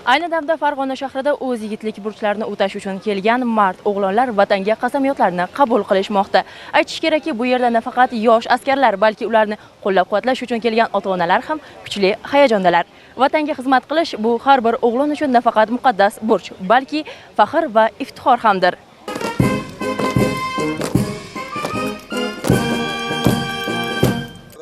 Ayni damda Farg'ona shahrida o'z yigitlik burchlarini o'tash uchun kelgan mard o'g'lonlar vatanga qasamyodlarni qabul qilishmoqda. Aytish kerakki, bu yerda nafaqat yosh askarlar, balki ularni qo'llab-quvvatlash uchun kelgan ota-onalar ham kuchli hayajondalar. Vatanga xizmat qilish bu har bir o'g'lon uchun nafaqat muqaddas burch, balki faxr va iftixor hamdir.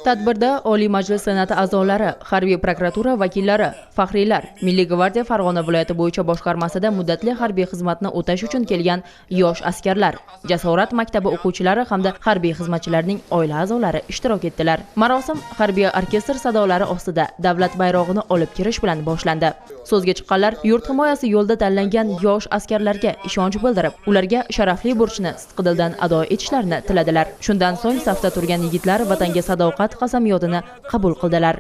Tadbirda Oliy Majlis Senati a'zolari, harbiy prokuratura vakillari, faxriylar, Milliy gvardiya Farg'ona viloyati bo'yicha boshqarmasida muddatli harbiy xizmatni o'tash uchun kelgan yosh askarlar, Jasorat maktabi o'quvchilari hamda harbiy xizmatchilarning oila a'zolari ishtirok etdilar. Marosim harbiy orkestr sadolari ostida davlat bayrog'ini olib kirish bilan boshlandi. So'zga chiqqanlar yurt himoyasi yo'lida tanlangan yosh askarlarga ishonch bildirib, ularga sharafli burchni sidqidildan ado etishlarini tiladilar. Shundan so'ng safda turgan yigitlar vatanga sadoqat qasamyodini qabul qildilar.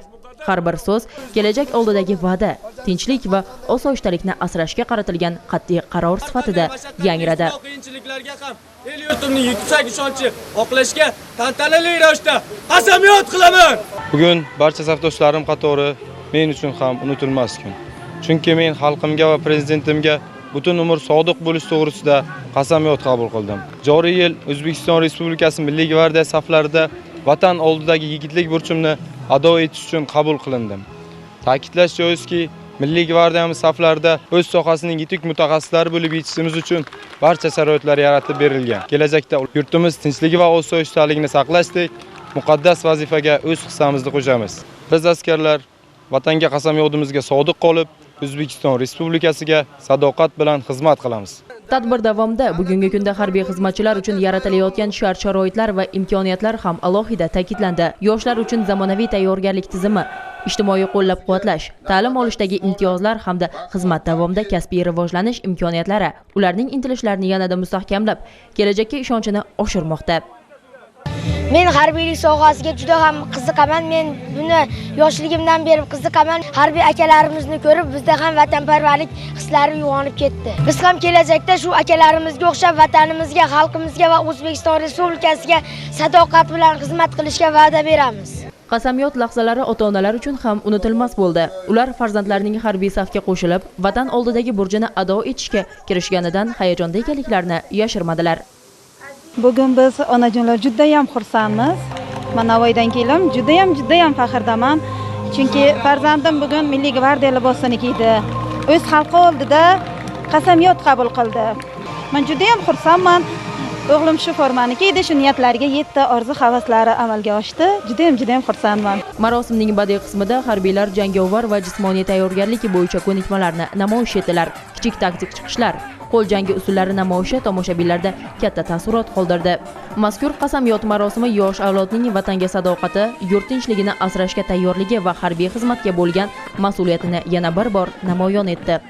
Har bir so'z kelajak oldidagi va'da, tinchlik va osoyishtalikni asrashga qaratilgan qat'iy qaror sifatida yangradi. Qiyinchiliklarga ham el yurtimning yuksak ishonchi oqlashga tantanali ravishda qasamyod qilaman. Bugun barcha safdoshlarim qatori men uchun ham unutilmas kun. Chunki men xalqimga va prezidentimga butun umr sodiq bo'lish to'g'risida qasamyod qabul qildim. Joriy yil O'zbekiston Respublikasi Milliy gvardiya saflarida vatan oldidagi yigitlik burchimni ado etish uchun qabul qilindim. Ta'kidlash joizki, Milliy gvardiyamiz saflarida o'z sohasining yetuk mutaxassislari bo'lib yetishishimiz uchun barcha sharoitlar yaratib berilgan. Kelajakda yurtimiz tinchligi va osoyishtaligini saqlashdek muqaddas vazifaga o'z hissamizni qo'shamiz. Biz askarlar vatanga qasamyodimizga sodiq qolib, O'zbekiston Respublikasiga sadoqat bilan xizmat qilamiz. Tadbir davomida bugungi kunda harbiy xizmatchilar uchun yaratilayotgan shart-sharoitlar va imkoniyatlar ham alohida ta'kidlandi. Yoshlar uchun zamonaviy tayyorgarlik tizimi, ijtimoiy qo'llab-quvvatlash, ta'lim olishdagi imtiyozlar hamda xizmat davomida kasbiy rivojlanish imkoniyatlari ularning intilishlarini yanada mustahkamlab, kelajakka ishonchini oshirmoqda. Men harbiylik sohasiga juda ham qiziqaman. Men buni yoshligimdan beri qiziqaman. Harbiy akalarimizni ko'rib, bizda ham vatanparvarlik hislari uyg'onib ketdi. Biz ham kelajakda shu akalarimizga o'xshab vatanimizga, xalqimizga va O'zbekiston Respublikasiga sadoqat bilan xizmat qilishga va'da beramiz. Qasamyod lahzalari ota-onalar uchun ham unutilmas bo'ldi. Ular farzandlarining harbiy safga qo'shilib, vatan oldidagi burchini ado etishga kirishganidan hayajonda ekanliklarini yashirmadilar. Bugun biz onajonlar juda ham xursandmiz. Men Navoiydan keldim, juda ham faxrdaman. Chunki farzandim bugun Milliy gvardiya libosini kiydi. O'z xalqi oldida qasamyod qabul qildi. Men juda ham xursandman. O'g'lim shu formani kiydi, shu niyatlariga yetdi, orzu-havaslari amalga oshdi. Juda ham xursandman. Marosimning badiiy qismida harbiylar jangovar va jismoniy tayyorgarlik bo'yicha ko'nikmalarni namoyish etdilar. Kichik taktik chiqishlar, qo'l jangi usullari namoyishi tomoshabinlarda katta taassurot qoldirdi. Mazkur qasamyod marosimi yosh avlodning vatanga sadoqati, yurt tinchligini asrashga tayyorligi va harbiy xizmatga bo'lgan mas'uliyatini yana bir bor namoyon etdi.